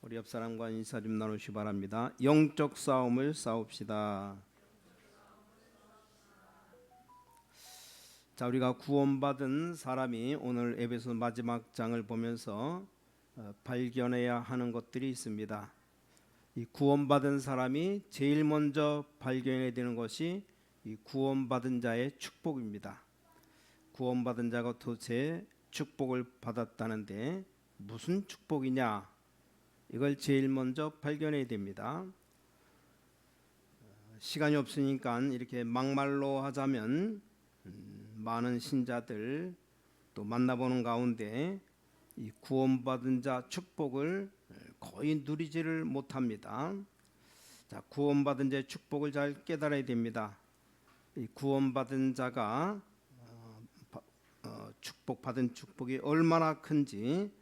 우리 옆 사람과 인사 좀 나누시 바랍니다. 영적 싸움을 싸웁시다. 자, 우리가 구원받은 사람이 오늘 에베소 마지막 장을 보면서 발견해야 하는 것들이 있습니다. 이 구원받은 사람이 제일 먼저 발견해야 되는 것이 이 구원받은 자의 축복입니다. 구원받은 자가 도대체 축복을 받았다는데 무슨 축복이냐? 이걸 제일 먼저 발견해야 됩니다. 시간이 없으니까 이렇게 막말로 하자면 많은 신자들 또 만나보는 가운데 이 구원받은 자 축복을 거의 누리지를 못합니다. 자, 구원받은 자의 축복을 잘 깨달아야 됩니다. 이 구원받은 자가 축복받은 축복이 얼마나 큰지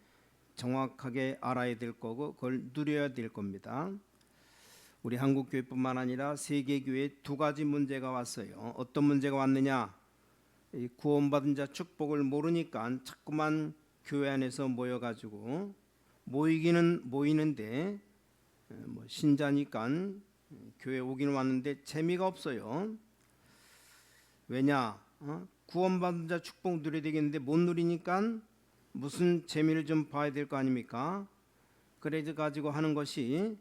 정확하게 알아야 될 거고 그걸 누려야 될 겁니다. 우리 한국교회뿐만 아니라 세계교회에 두 가지 문제가 왔어요. 어떤 문제가 왔느냐? 이 구원받은 자 축복을 모르니까 자꾸만 교회 안에서 모여가지고 모이기는 모이는데 신자니까 교회 오기는 왔는데 재미가 없어요. 왜냐? 구원받은 자 축복 누려야 되겠는데 못 누리니까 무슨 재미를 좀 봐야 될 거 아닙니까? 그래서 가지고 하는 것이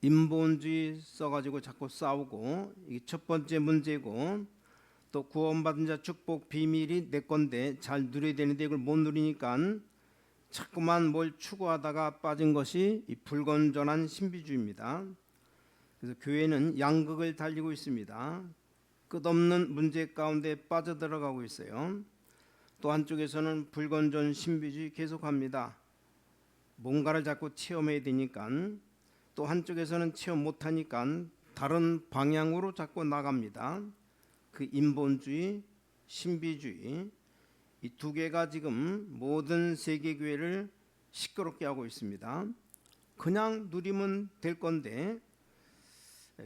인본주의 써가지고 자꾸 싸우고 이게 첫 번째 문제고, 또 구원받은 자 축복 비밀이 내 건데 잘 누려야 되는데 이걸 못 누리니까 자꾸만 뭘 추구하다가 빠진 것이 이 불건전한 신비주의입니다. 그래서 교회는 양극을 달리고 있습니다. 끝없는 문제 가운데 빠져들어가고 있어요. 또 한쪽에서는 불건전 신비주의 계속합니다. 뭔가를 자꾸 체험해야 되니까, 또 한쪽에서는 체험 못하니까 다른 방향으로 자꾸 나갑니다. 그 인본주의, 신비주의, 이 두 개가 지금 모든 세계교회를 시끄럽게 하고 있습니다. 그냥 누리면 될 건데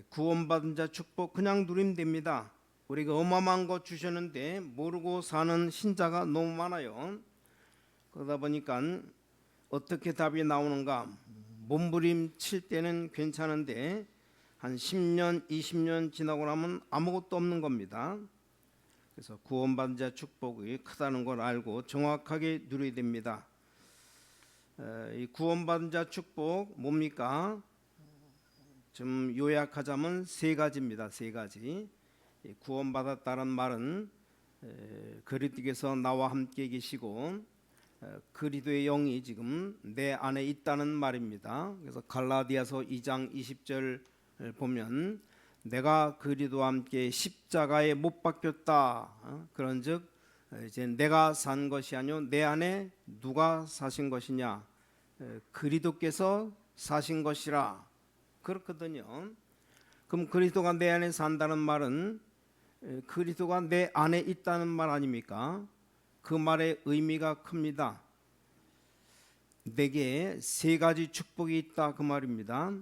구원받은 자 축복 그냥 누리면 됩니다. 우리가 어마어마한 거 주셨는데 모르고 사는 신자가 너무 많아요. 그러다 보니까 어떻게 답이 나오는가? 몸부림 칠 때는 괜찮은데 한 10년, 20년 지나고 나면 아무것도 없는 겁니다. 그래서 구원받은 자 축복이 크다는 걸 알고 정확하게 누려야 됩니다. 이 구원받은 자 축복 뭡니까? 좀 요약하자면 세 가지입니다. 세 가지. 구원받았다는 말은 그리스도께서 나와 함께 계시고 그리스도의 영이 지금 내 안에 있다는 말입니다. 그래서 갈라디아서 2장 20절 보면 내가 그리스도와 함께 십자가에 못 박혔다. 그런즉 이제 내가 산 것이 아니요 내 안에 누가 사신 것이냐? 그리스도께서 사신 것이라. 그렇거든요. 그럼 그리스도가 내 안에 산다는 말은 그리스도가 내 안에 있다는 말 아닙니까? 그 말의 의미가 큽니다. 내게 세 가지 축복이 있다 그 말입니다.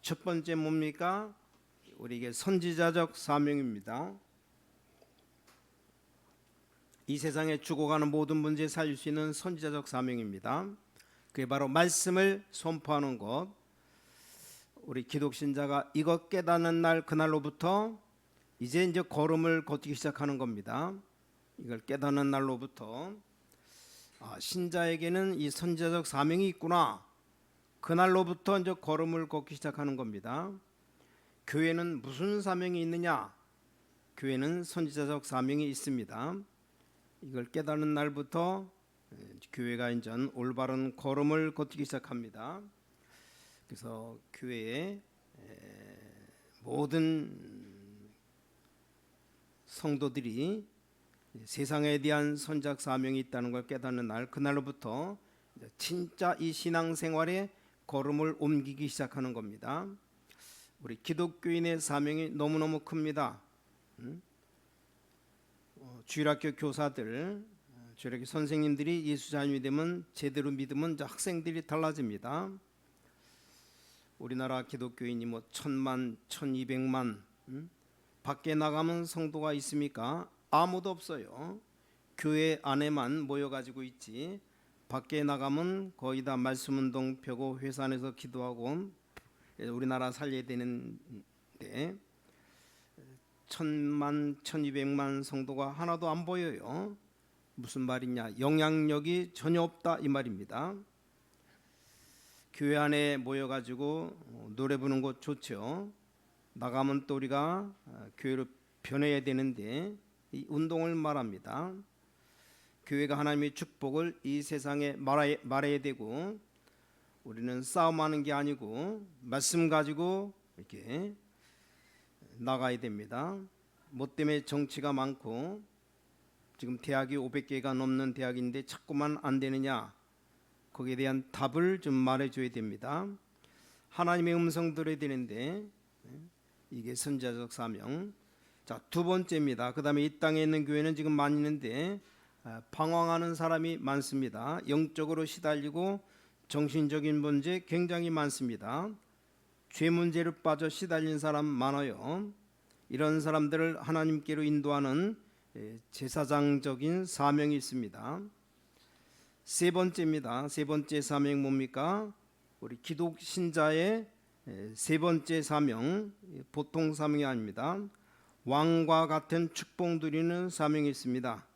첫 번째 뭡니까? 우리에게 선지자적 사명입니다. 이 세상에 죽어가는 모든 문제에 살릴 수 있는 선지자적 사명입니다. 그게 바로 말씀을 선포하는 것. 우리 기독신자가 이것 깨닫는 날 그날로부터 이제 걸음을 걷기 시작하는 겁니다. 이걸 깨닫는 날로부터 신자에게는 이 선지자적 사명이 있구나. 그날로부터 이제 걸음을 걷기 시작하는 겁니다. 교회는 무슨 사명이 있느냐? 교회는 선지자적 사명이 있습니다. 이걸 깨닫는 날부터 교회가 이제 올바른 걸음을 걷기 시작합니다. 그래서 교회의 모든 성도들이 세상에 대한 선지자적 사명이 있다는 걸 깨닫는 날 그날로부터 진짜 이 신앙생활에 걸음을 옮기기 시작하는 겁니다. 우리 기독교인의 사명이 너무너무 큽니다. 주일학교 교사들, 주일학교 선생님들이 예수 자녀이 되면 제대로 믿으면 학생들이 달라집니다. 우리나라 기독교인이 1000만, 1200만, 밖에 나가면 성도가 있습니까? 아무도 없어요. 교회 안에만 모여가지고 있지 밖에 나가면 거의 다 말씀운동 펴고 회사 안에서 기도하고 우리나라 살려야 되는데 1000만 1200만 성도가 하나도 안 보여요. 무슨 말이냐, 영향력이 전혀 없다 이 말입니다. 교회 안에 모여가지고 노래 부르는 것 좋죠. 나가면 또 우리가 교회로 변해야 되는데 이 운동을 말합니다. 교회가 하나님의 축복을 이 세상에 말해야 되고, 우리는 싸움하는 게 아니고 말씀 가지고 이렇게 나가야 됩니다. 뭐 때문에 정치가 많고 지금 대학이 500개가 넘는 대학인데 자꾸만 안 되느냐, 거기에 대한 답을 좀 말해줘야 됩니다. 하나님의 음성 들어야 되는데 이게 선지자적 사명. 자, 두 번째입니다. 그 다음에 이 땅에 있는 교회는 지금 많이 있는데 방황하는 사람이 많습니다. 영적으로 시달리고 정신적인 문제 굉장히 많습니다. 죄 문제로 빠져 시달린 사람 많아요. 이런 사람들을 하나님께로 인도하는 제사장적인 사명이 있습니다. 세 번째입니다. 세 번째 사명 뭡니까? 우리 기독 신자의 세 번째 사명, 보통 사명이 아닙니다. 왕과 같은 축복 누리는 사명이 있습니다.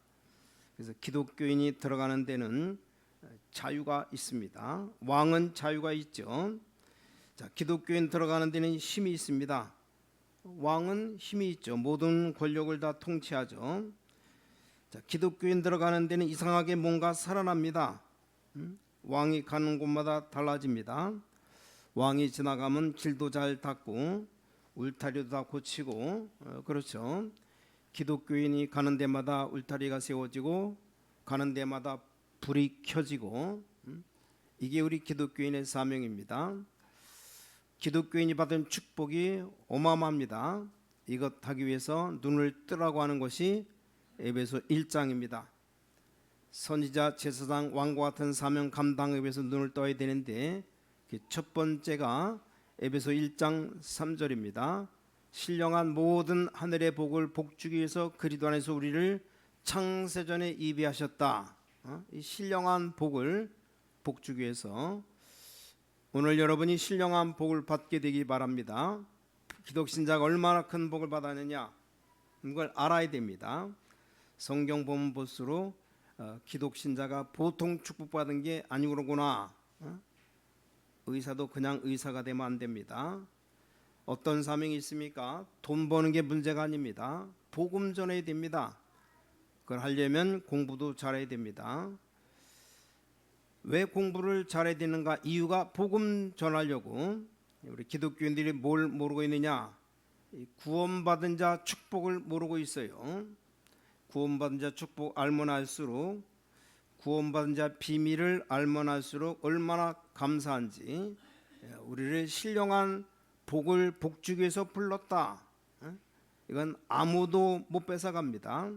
그래서 기독교인이 들어가는 데는 자유가 있습니다. 왕은 자유가 있죠. 자, 기독교인 들어가는 데는 힘이 있습니다. 왕은 힘이 있죠. 모든 권력을 다 통치하죠. 자, 기독교인 들어가는 데는 이상하게 뭔가 살아납니다. 왕이 가는 곳마다 달라집니다. 왕이 지나가면 길도 잘 닦고 울타리도 다 고치고 그렇죠. 기독교인이 가는 데마다 울타리가 세워지고 가는 데마다 불이 켜지고 이게 우리 기독교인의 사명입니다. 기독교인이 받은 축복이 어마어마합니다. 이것 하기 위해서 눈을 뜨라고 하는 것이 에베소 1장입니다. 선지자, 제사장, 왕과 같은 사명 감당하기 위해서 눈을 떠야 되는데 첫 번째가 에베소 1장 3절입니다. 신령한 모든 하늘의 복을 복주기 위해서 그리스도 안에서 우리를 창세전에 예비하셨다. 이 신령한 복을 복주기 위해서 오늘 여러분이 신령한 복을 받게 되기 바랍니다. 기독신자가 얼마나 큰 복을 받았느냐 이걸 알아야 됩니다. 성경 보면 볼수록 기독신자가 보통 축복받은 게 아니구나. 의사도 그냥 의사가 되면 안 됩니다. 어떤 사명이 있습니까? 돈 버는 게 문제가 아닙니다. 복음 전해야 됩니다. 그걸 하려면 공부도 잘해야 됩니다. 왜 공부를 잘해야 되는가? 이유가 복음 전하려고. 우리 기독교인들이 뭘 모르고 있느냐? 구원받은 자 축복을 모르고 있어요. 구원받은 자 축복 알면 알수록, 구원받은 자 비밀을 알면 알수록 얼마나 감사한지, 우리를 신령한 복을 복주기 위해서 불렀다. 이건 아무도 못 뺏어갑니다.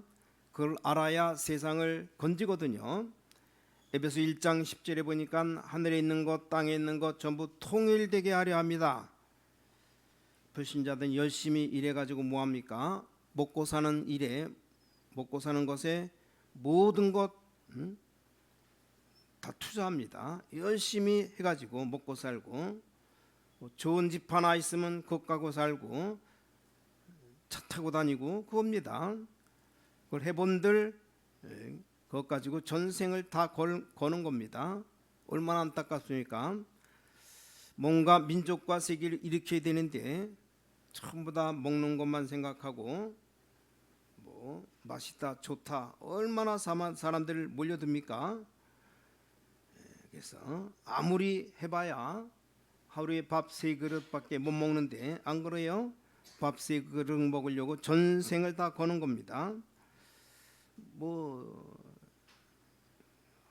그걸 알아야 세상을 건지거든요. 에베소 1장 10절에 보니까 하늘에 있는 것 땅에 있는 것 전부 통일되게 하려 합니다. 불신자들은 열심히 일해가지고 뭐합니까? 먹고 사는 일에, 먹고 사는 것에 모든 것 다 투자합니다. 열심히 해가지고 먹고 살고, 좋은 집 하나 있으면 그것 가고 살고 차 타고 다니고 그겁니다. 그걸 해본들 그것 가지고 전생을 다 거는 겁니다. 얼마나 안타깝습니까? 뭔가 민족과 세계를 일으켜야 되는데 전부 다 먹는 것만 생각하고 뭐 맛있다 좋다 얼마나 사람들 몰려듭니까? 그래서 아무리 해봐야 하루에 밥 3그릇밖에 못 먹는데 안 그래요? 밥 3그릇 먹으려고 전생을 다 거는 겁니다. 뭐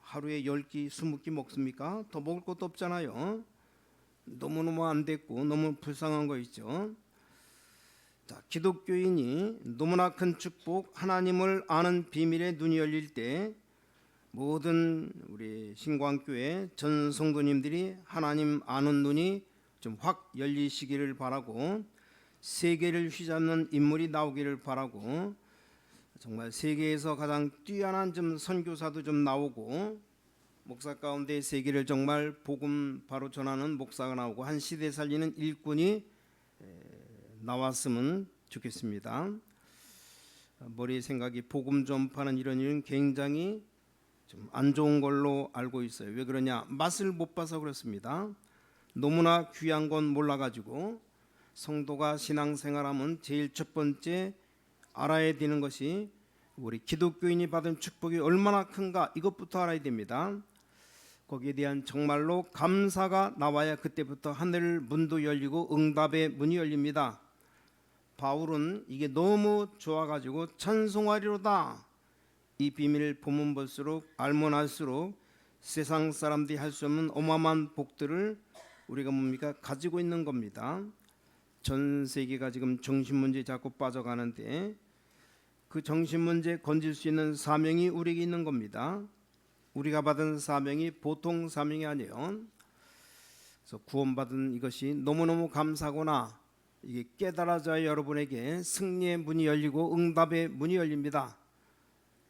하루에 10끼 20끼 먹습니까? 더 먹을 것도 없잖아요. 너무너무 안 됐고 너무 불쌍한 거 있죠. 자, 기독교인이 너무나 큰 축복, 하나님을 아는 비밀에 눈이 열릴 때 모든 우리 신광교회 전 성도님들이 하나님 아는 눈이 좀 확 열리시기를 바라고, 세계를 휘잡는 인물이 나오기를 바라고, 정말 세계에서 가장 뛰어난 좀 선교사도 좀 나오고 목사 가운데 세계를 정말 복음 바로 전하는 목사가 나오고 한 시대 살리는 일꾼이 나왔으면 좋겠습니다. 머리의 생각이 복음 전파는 이런 일은 굉장히 좀 안 좋은 걸로 알고 있어요. 왜 그러냐? 맛을 못 봐서 그렇습니다. 너무나 귀한 건 몰라가지고 성도가 신앙생활하면 제일 첫 번째 알아야 되는 것이 우리 기독교인이 받은 축복이 얼마나 큰가 이것부터 알아야 됩니다. 거기에 대한 정말로 감사가 나와야 그때부터 하늘 문도 열리고 응답의 문이 열립니다. 바울은 이게 너무 좋아가지고 찬송하리로다. 이 비밀을 보면 볼수록 알면 알수록 세상 사람들이 할 수 없는 어마어마한 복들을 우리가 뭡니까 가지고 있는 겁니다. 전 세계가 지금 정신문제에 자꾸 빠져가는데 그 정신문제 건질 수 있는 사명이 우리에게 있는 겁니다. 우리가 받은 사명이 보통 사명이 아니에요. 그래서 구원받은 이것이 너무너무 감사하구나. 이게 깨달아져야 여러분에게 승리의 문이 열리고 응답의 문이 열립니다.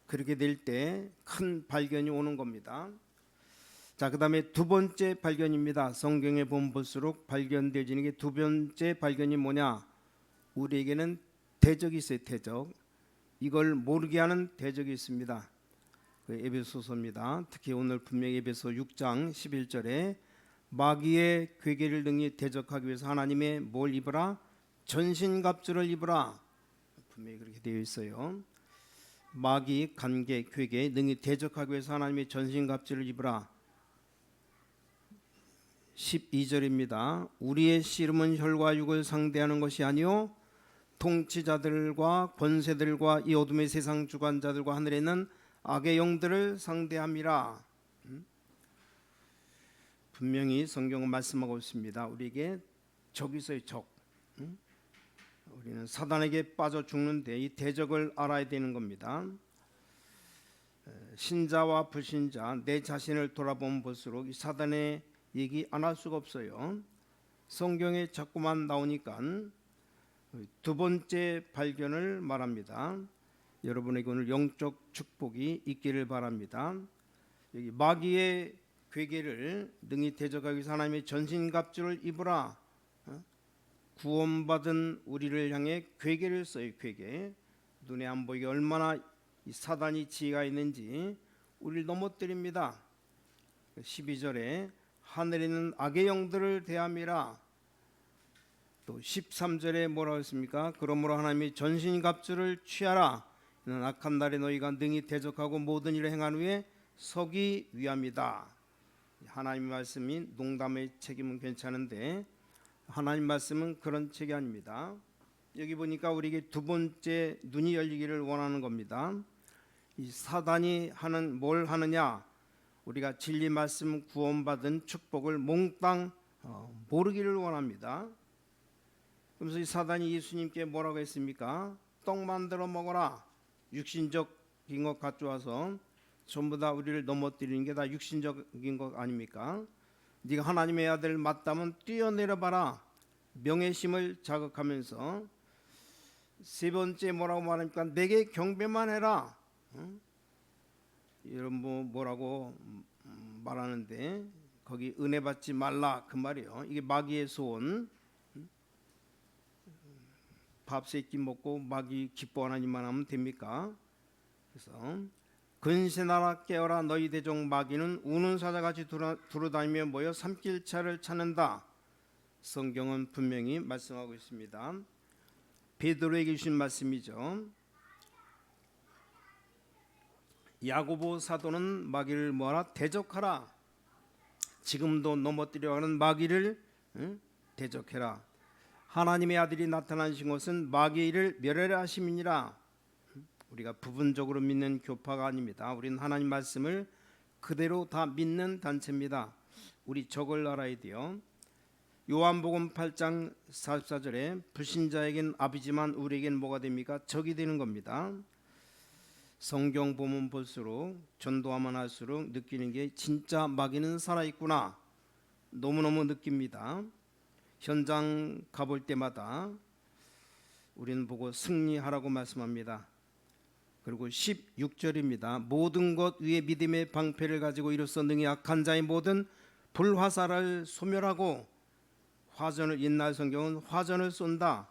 그렇게 될 때 큰 발견이 오는 겁니다. 자, 그 다음에 두 번째 발견입니다. 성경에 보면 볼수록 발견되지는 게 두 번째 발견이 뭐냐? 우리에게는 대적이 있어요. 대적. 이걸 모르게 하는 대적이 있습니다. 그 에베소서입니다. 특히 오늘 분명히 에베소 6장 11절에 마귀의 괴계를 능히 대적하기 위해서 하나님의 뭘 입으라? 전신갑주를 입으라. 분명히 그렇게 되어 있어요. 마귀, 관계, 괴계 능히 대적하기 위해서 하나님의 전신갑주를 입으라. 12절입니다. 우리의 씨름은 혈과 육을 상대하는 것이 아니요 통치자들과 권세들과 이 어둠의 세상 주관자들과 하늘에 있는 악의 영들을 상대함이라. 분명히 성경은 말씀하고 있습니다. 우리에게 적이 있어요. 적. 우리는 사단에게 빠져 죽는데 이 대적을 알아야 되는 겁니다. 신자와 불신자 내 자신을 돌아보면 볼수록 이 사단의 얘기 안 할 수가 없어요. 성경에 자꾸만 나오니까 두 번째 발견을 말합니다. 여러분에게 오늘 영적 축복이 있기를 바랍니다. 여기 마귀의 괴계를 능히 대적하기 위해서 하나님의 전신갑주를 입으라. 구원받은 우리를 향해 괴계를 써요. 괴계. 눈에 안 보이게 얼마나 이 사단이 지혜가 있는지 우리를 넘어뜨립니다. 12절에 하늘에 있는 악의 영들을 대함이라. 또 13절에 뭐라고 했습니까? 그러므로 하나님이 전신갑주를 취하라. 이는 악한 날에 너희가 능히 대적하고 모든 일을 행한 후에 서기 위함이다. 하나님의 말씀이 농담의 책임은 괜찮은데 하나님 말씀은 그런 책이 아닙니다. 여기 보니까 우리에게 두 번째 눈이 열리기를 원하는 겁니다. 이 사단이 하는 뭘 하느냐? 우리가 진리 말씀 구원받은 축복을 몽땅 모르기를 원합니다. 그래서 이 사단이 예수님께 뭐라고 했습니까? 떡 만들어 먹어라. 육신적인 것 가져와서 전부 다 우리를 넘어뜨리는 게 다 육신적인 것 아닙니까? 네가 하나님의 아들 맞다면 뛰어내려봐라. 명예심을 자극하면서 세 번째 뭐라고 말합니까? 내게 경배만 해라. 이런 뭐라고 말하는데 거기 은혜 받지 말라 그 말이에요. 이게 마귀의 소원. 밥 세 끼 먹고 마귀 기뻐하나님만 하면 됩니까? 그래서 근신하라 깨어라 너희 대종 마귀는 우는 사자같이 두루다니며 모여 삼킬 차를 찾는다. 성경은 분명히 말씀하고 있습니다. 베드로에게 주신 말씀이죠. 야고보 사도는 마귀를 뭐하라? 대적하라. 지금도 넘어뜨려 가는 마귀를 대적해라. 하나님의 아들이 나타나신 것은 마귀의 일을 멸하려 하심이니라. 우리가 부분적으로 믿는 교파가 아닙니다. 우리는 하나님 말씀을 그대로 다 믿는 단체입니다. 우리 적을 알아야 돼요. 요한복음 8장 44절에 불신자에겐 아비지만 우리에겐 뭐가 됩니까? 적이 되는 겁니다. 성경 보면 볼수록 전도하면 할수록 느끼는 게 진짜 마귀는 살아있구나. 너무너무 느낍니다. 현장 가볼 때마다 우리는 보고 승리하라고 말씀합니다. 그리고 16절입니다. 모든 것 위에 믿음의 방패를 가지고 이로써 능히 악한 자의 모든 불화살을 소멸하고, 화전을, 옛날 성경은 화전을 쏜다,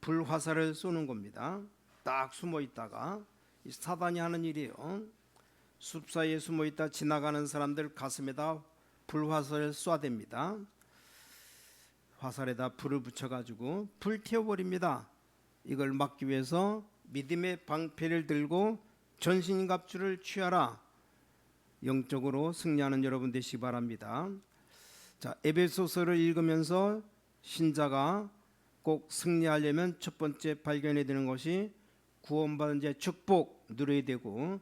불화살을 쏘는 겁니다. 딱 숨어 있다가, 이 사단이 하는 일이에요. 숲 사이에 숨어 있다 지나가는 사람들 가슴에다 불화살을 쏴댑니다. 화살에다 불을 붙여가지고 불태워버립니다. 이걸 막기 위해서 믿음의 방패를 들고 전신갑주를 취하라. 영적으로 승리하는 여러분 되시기 바랍니다. 자, 에베소서를 읽으면서 신자가 꼭 승리하려면 첫 번째 발견해야 되는 것이 구원받은 자의 축복 누려야 되고,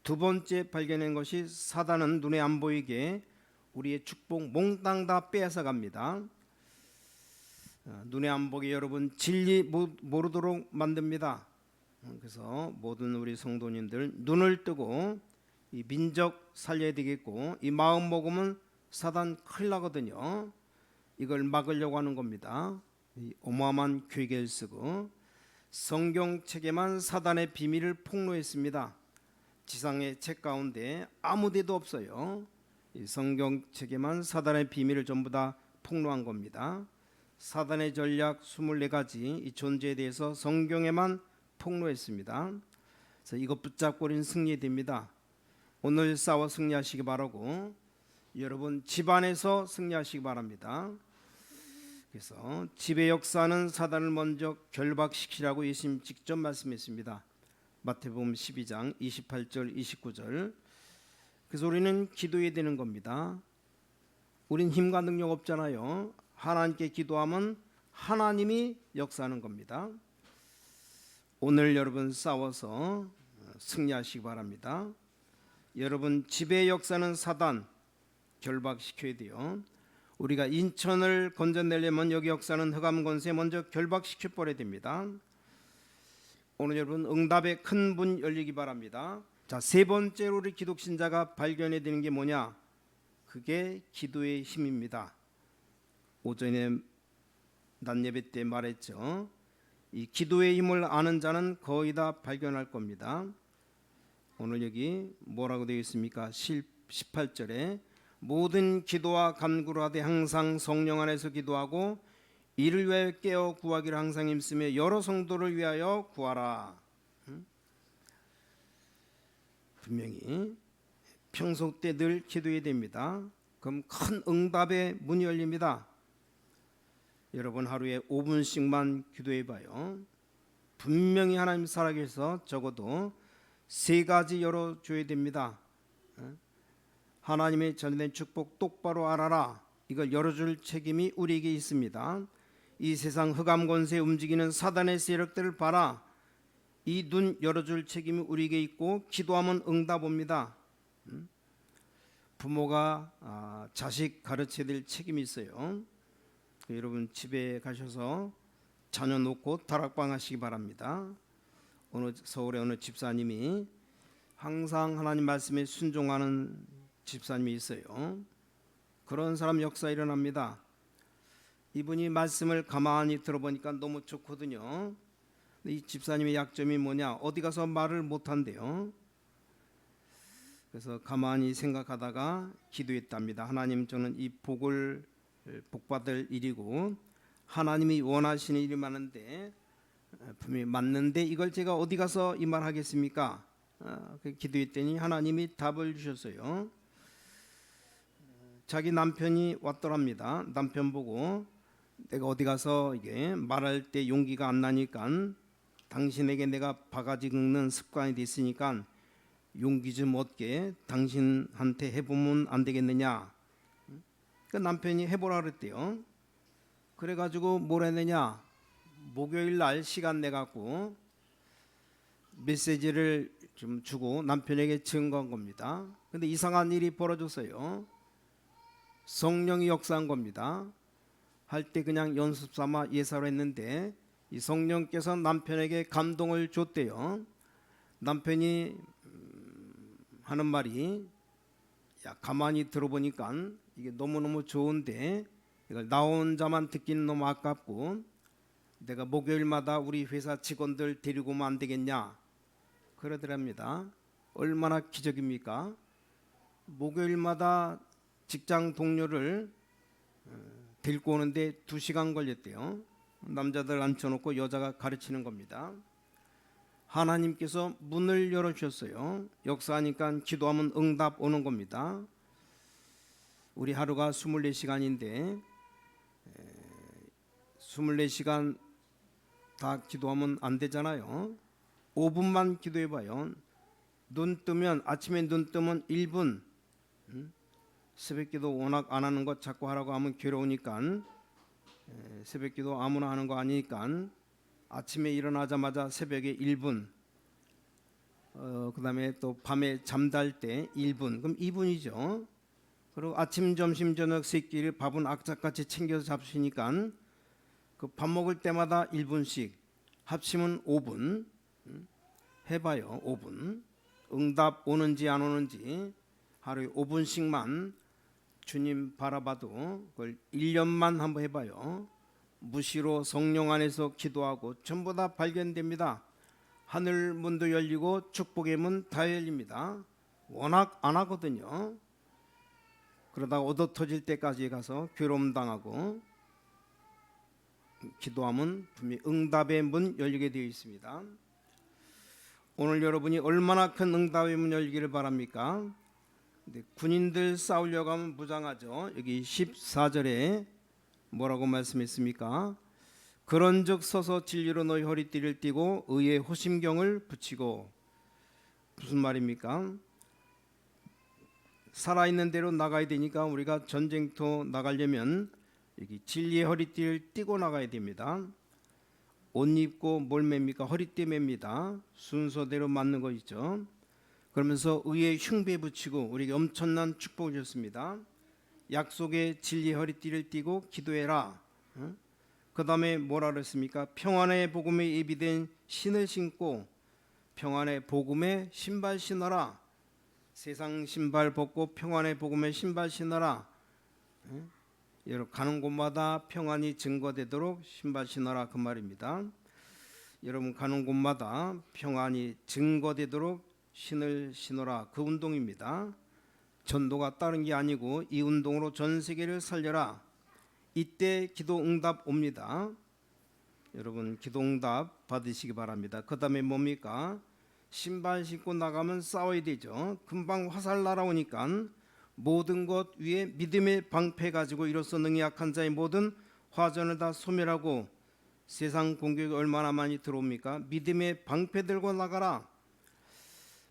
두 번째 발견한 것이 사단은 눈에 안 보이게 우리의 축복 몽땅 다 빼앗아 갑니다. 눈에 안 보게 여러분 진리 모르도록 만듭니다. 그래서 모든 우리 성도님들 눈을 뜨고 이 민족 살려야 되겠고, 이 마음 먹으면 사단 큰일 나거든요. 이걸 막으려고 하는 겁니다. 이 어마어마한 괴계를 쓰고 성경책에만 사단의 비밀을 폭로했습니다. 지상의 책 가운데 아무 데도 없어요. 이 성경책에만 사단의 비밀을 전부 다 폭로한 겁니다. 사단의 전략 24가지 이 존재에 대해서 성경에만 폭로했습니다. 그래서 이것 붙잡고 우리는 승리됩니다. 오늘 싸워 승리하시기 바라고, 여러분 집안에서 승리하시기 바랍니다. 그래서 집의 역사는 사단을 먼저 결박시키라고 예수님 직접 말씀했습니다. 마태복음 12장 28절 29절. 그래서 우리는 기도해야 되는 겁니다. 우린 힘과 능력 없잖아요. 하나님께 기도하면 하나님이 역사하는 겁니다. 오늘 여러분 싸워서 승리하시기 바랍니다. 여러분 집의 역사는 사단 결박시켜야 돼요. 우리가 인천을 건져내려면 여기 역사는 흑암 권세 먼저 결박시켜 버려야 됩니다. 오늘 여러분 응답의 큰 문 열리기 바랍니다. 자, 세 번째로 우리 기독신자가 발견해야 되는 게 뭐냐? 그게 기도의 힘입니다. 오전에 낮 예배 때 말했죠. 이 기도의 힘을 아는 자는 거의 다 발견할 겁니다. 오늘 여기 뭐라고 되어 있습니까? 18절에 모든 기도와 간구를 하되 항상 성령 안에서 기도하고 이를 위하여 깨어 구하기를 항상 힘쓰며 여러 성도를 위하여 구하라. 분명히 평소 때 늘 기도해야 됩니다. 그럼 큰 응답의 문이 열립니다. 여러분 하루에 5분씩만 기도해봐요. 분명히 하나님 살아계셔서 적어도 세 가지 열어줘야 됩니다. 하나님의 전해된 축복 똑바로 알아라. 이걸 열어줄 책임이 우리에게 있습니다. 이 세상 흑암 권세에 움직이는 사단의 세력들을 봐라. 이 눈 열어줄 책임이 우리에게 있고, 기도하면 응답 옵니다. 부모가 자식 가르쳐야 될 책임이 있어요. 여러분 집에 가셔서 자녀 놓고 다락방 하시기 바랍니다. 서울의 어느 집사님이 항상 하나님 말씀에 순종하는 집사님이 있어요. 그런 사람 역사 일어납니다. 이분이 말씀을 가만히 들어보니까 너무 좋거든요. 이 집사님의 약점이 뭐냐? 어디 가서 말을 못한대요. 그래서 가만히 생각하다가 기도했답니다. 하나님, 저는 이 복을 복받을 일이고 하나님이 원하시는 일이 많은데, 분명히 맞는데 이걸 제가 어디 가서 이 말 하겠습니까? 기도했더니 하나님이 답을 주셨어요. 자기 남편이 왔더랍니다. 남편 보고 내가 어디 가서 이게 말할 때 용기가 안 나니까 당신에게 내가 바가지 긁는 습관이 됐으니까 용기 좀 얻게 당신한테 해보면 안 되겠느냐. 그 남편이 해보라 그랬대요. 그래가지고 뭘 했느냐, 목요일 날 시간 내갖고 메시지를 좀 주고 남편에게 증거한 겁니다. 근데 이상한 일이 벌어졌어요. 성령이 역사한 겁니다. 할 때 그냥 연습 삼아 예사로 했는데 이 성령께서 남편에게 감동을 줬대요. 남편이 하는 말이, 야, 가만히 들어보니까 이게 너무너무 좋은데 이걸 나 혼자만 듣기는 너무 아깝고 내가 목요일마다 우리 회사 직원들 데리고 오면 안 되겠냐. 그러더랍니다. 얼마나 기적입니까? 목요일마다 직장 동료를 데리고 오는데 2시간 걸렸대요. 남자들 앉혀놓고 여자가 가르치는 겁니다. 하나님께서 문을 열어주셨어요. 역사하니까 기도하면 응답 오는 겁니다. 우리 하루가 24시간인데 24시간 다 기도하면 안 되잖아요. 5분만 기도해봐요. 아침에 눈 뜨면 1분. 새벽기도 워낙 안 하는 것 자꾸 하라고 하면 괴로우니까 새벽기도 아무나 하는 거 아니니까 아침에 일어나자마자 새벽에 1분, 그다음에 또 밤에 잠잘 때 1분, 그럼 2분이죠. 그리고 아침, 점심, 저녁 세 끼를 밥은 악착같이 챙겨서 잡수시니까 그 밥 먹을 때마다 1분씩 합치면 5분 해봐요. 5분 응답 오는지 안 오는지 하루에 5분씩만 주님 바라봐도 그걸 1년만 한번 해봐요. 무시로 성령 안에서 기도하고 전부 다 발견됩니다. 하늘 문도 열리고 축복의 문 다 열립니다. 워낙 안 하거든요. 그러다가 얻어 터질 때까지 가서 괴로움 당하고 기도하면 분명히 응답의 문 열리게 되어 있습니다. 오늘 여러분이 얼마나 큰 응답의 문 열기를 바랍니까? 근데 군인들 싸우려고 하면 무장하죠. 여기 14절에 뭐라고 말씀했습니까? 그런즉 서서 진리로 너희 허리띠를 띠고 의의 호심경을 붙이고. 무슨 말입니까? 살아있는 대로 나가야 되니까 우리가 전쟁터 나가려면 여기 진리의 허리띠를 띠고 나가야 됩니다. 옷 입고 뭘 맵니까? 허리띠 맵니다. 순서대로 맞는 거 있죠. 그러면서 의의 흉배 붙이고 우리에게 엄청난 축복을 줬습니다. 약속의 진리 허리띠를 띠고 기도해라. 그 다음에 뭐라 그랬습니까? 평안의 복음에 예비된 신을 신고 평안의 복음에 신발 신어라. 세상 신발 벗고 평안의 복음에 신발 신어라. 여러분 가는 곳마다 평안이 증거되도록 신발 신어라 그 말입니다. 여러분 가는 곳마다 평안이 증거되도록 신을 신어라 그 운동입니다. 전도가 다른 게 아니고 이 운동으로 전 세계를 살려라. 이때 기도 응답 옵니다. 여러분 기도 응답 받으시기 바랍니다. 그 다음에 뭡니까? 신발 신고 나가면 싸워야 되죠. 금방 화살 날아오니까 모든 것 위에 믿음의 방패 가지고 이로써 능히 약한 자의 모든 화전을 다 소멸하고. 세상 공격이 얼마나 많이 들어옵니까? 믿음의 방패 들고 나가라.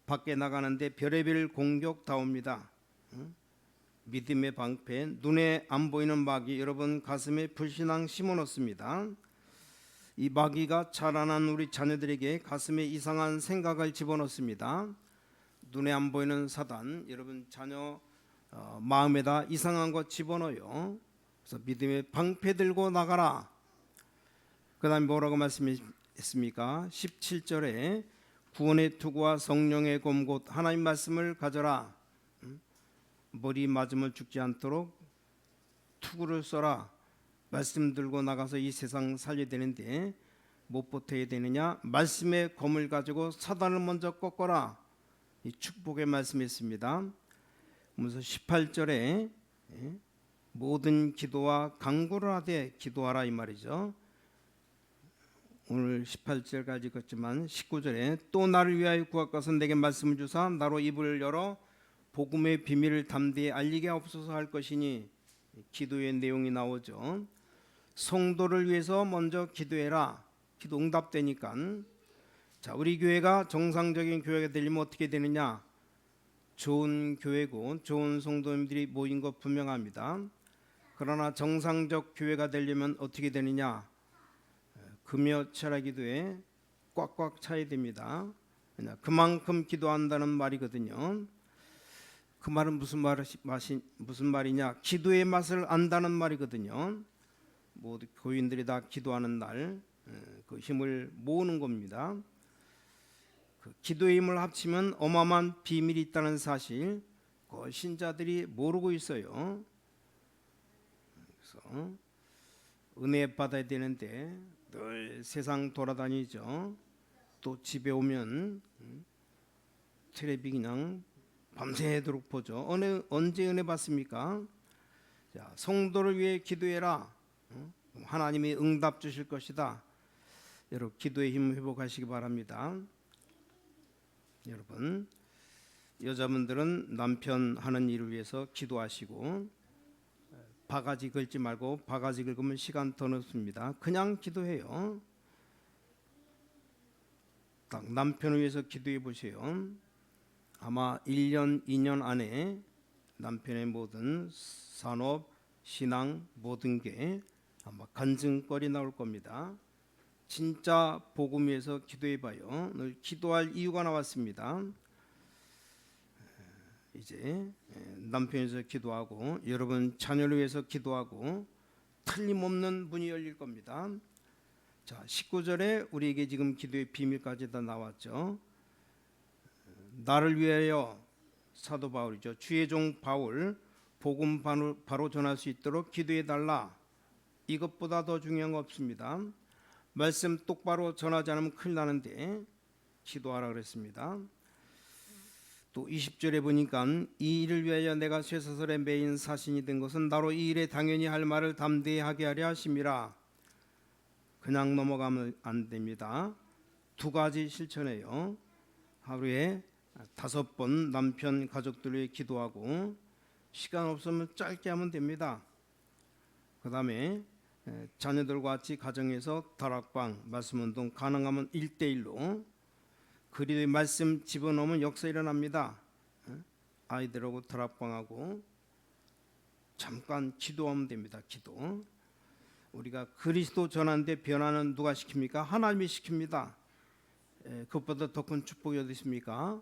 밖에 나가는데 별의별 공격 다 옵니다. 믿음의 방패, 눈에 안 보이는 마귀 여러분 가슴에 불신앙 심어놓습니다. 이 마귀가 자라난 우리 자녀들에게 가슴에 이상한 생각을 집어넣습니다. 눈에 안 보이는 사단 여러분 자녀 마음에다 이상한 거 집어넣어요. 그래서 믿음의 방패 들고 나가라. 그 다음에 뭐라고 말씀했습니까? 17절에 구원의 투구와 성령의 검 곧 하나님 말씀을 가져라. 머리 맞으면 죽지 않도록 투구를 써라. 말씀 들고 나가서 이 세상 살려야 되는데 못 버텨야 되느냐? 말씀의 검을 가지고 사단을 먼저 꺾어라. 이 축복의 말씀이었습니다. 그래서 18절에 모든 기도와 간구를 하되 기도하라 이 말이죠. 오늘 18절까지 읽었지만 19절에 또 나를 위하여 구하고서 내게 말씀을 주사 나로 입을 열어 복음의 비밀을 담대히 알리게 하옵소서 할 것이니 기도의 내용이 나오죠. 성도를 위해서 먼저 기도해라. 기도 응답되니까. 자, 우리 교회가 정상적인 교회가 되려면 어떻게 되느냐? 좋은 교회고 좋은 성도님들이 모인 것 분명합니다. 그러나 정상적 교회가 되려면 어떻게 되느냐? 금요 철야 기도에 꽉꽉 차야 됩니다. 그만큼 기도한다는 말이거든요. 그 말은 무슨 말이냐? 기도의 맛을 안다는 말이거든요. 모두 교인들이 다 기도하는 날 그 힘을 모으는 겁니다. 그 기도의 힘을 합치면 어마어마한 비밀이 있다는 사실 그 신자들이 모르고 있어요. 그래서 은혜 받아야 되는데 늘 세상 돌아다니죠. 또 집에 오면 텔레비 그냥 밤새도록 보죠. 언제 은혜 받습니까? 자, 성도를 위해 기도해라. 하나님이 응답 주실 것이다. 여러분 기도의 힘 회복하시기 바랍니다. 여러분 여자분들은 남편 하는 일을 위해서 기도하시고 바가지 긁지 말고 바가지 긁으면 시간 더 넣습니다. 그냥 기도해요. 딱 남편을 위해서 기도해 보세요. 아마 1년, 2년 안에 남편의 모든 산업, 신앙 모든 게 아마 간증거리 나올 겁니다. 진짜 복음 위해서 기도해 봐요. 늘 기도할 이유가 나왔습니다. 이제 남편에서 기도하고 여러분 자녀를 위해서 기도하고 틀림없는 문이 열릴 겁니다. 자, 19절에 우리에게 지금 기도의 비밀까지 다 나왔죠. 나를 위하여 사도 바울이죠. 주의 종 바울 복음 바로 전할 수 있도록 기도해 달라. 이것보다 더 중요한 거 없습니다. 말씀 똑바로 전하지 않으면 큰일 나는데 기도하라 그랬습니다. 또 20절에 보니까 이 일을 위하여 내가 쇠사슬에 매인 사신이 된 것은 나로 이 일에 당연히 할 말을 담대히 하게 하려 하심이라. 그냥 넘어가면 안 됩니다. 두 가지 실천해요. 하루에 5번 남편 가족들 위해 기도하고 시간 없으면 짧게 하면 됩니다. 그 다음에 자녀들과 같이 가정에서 다락방 말씀운동 가능하면 1대1로 그리도의 말씀 집어넣으면 역사 일어납니다. 아이들하고 다락방하고 잠깐 기도하면 됩니다. 기도. 우리가 그리스도 전하는데 변화는 누가 시킵니까? 하나님이 시킵니다. 그것보다 더 큰 축복이 어디 있습니까?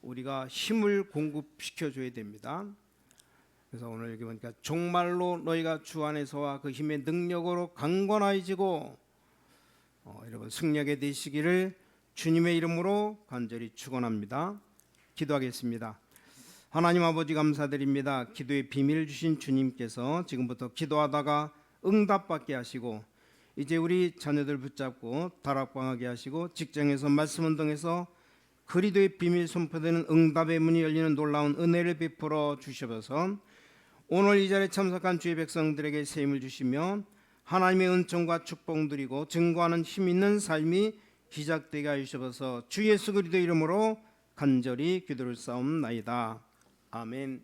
우리가 힘을 공급시켜줘야 됩니다. 그래서 오늘 여기 보니까 정말로 너희가 주 안에서와 그 힘의 능력으로 강건하여지고 여러분 승리하게 되시기를 주님의 이름으로 간절히 축원합니다. 기도하겠습니다. 하나님 아버지 감사드립니다. 기도의 비밀을 주신 주님께서 지금부터 기도하다가 응답받게 하시고 이제 우리 자녀들 붙잡고 다락방하게 하시고 직장에서 말씀 운동에서 그리도의 비밀 선포되는 응답의 문이 열리는 놀라운 은혜를 베풀어 주셔서 오늘 이 자리에 참석한 주의 백성들에게 새 힘을 주시며 하나님의 은총과 축복 드리고 증거하는 힘 있는 삶이 시작되게 하셔서 주 예수 그리스도 이름으로 간절히 기도를 쌓옵나이다. 아멘.